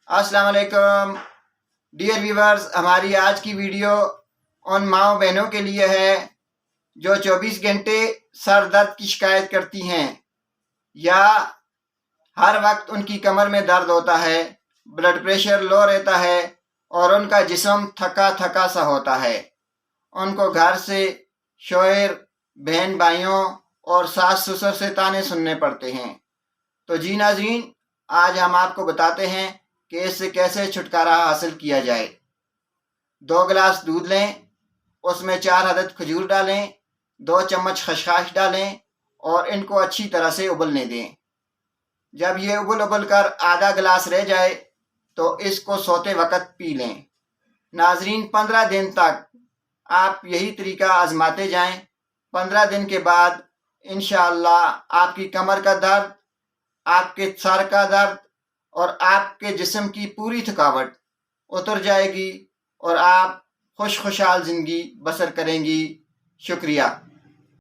अस्सलाम वालेकुम dear viewers. हमारी आज की वीडियो उन माओ बहनों के लिए है जो 24 घंटे सर दर्द की शिकायत करती हैं या हर वक्त उनकी कमर में दर्द होता है, ब्लड प्रेशर लो रहता है और उनका जिस्म थका थका सा होता है। उनको घर से शोहर, बहन भाइयों और सास ससुर से ताने सुनने पड़ते हैं। तो जी नाज़रीन, आज हम आपको बताते हैं कि इससे कैसे छुटकारा हासिल किया जाए। 2 गिलास दूध लें, उसमें 4 अदद खजूर डालें, 2 चम्मच खसखस डालें और इनको अच्छी तरह से उबलने दें। जब ये उबल कर आधा गिलास रह जाए तो इसको सोते वक्त पी लें। नाजरीन, 15 दिन तक आप यही तरीका आजमाते जाएं। 15 दिन के बाद इंशाअल्लाह आपकी कमर का दर्द, आपके सर का दर्द और आपके जिस्म की पूरी थकावट उतर जाएगी और आप खुशहाल ज़िंदगी बसर करेंगी। शुक्रिया।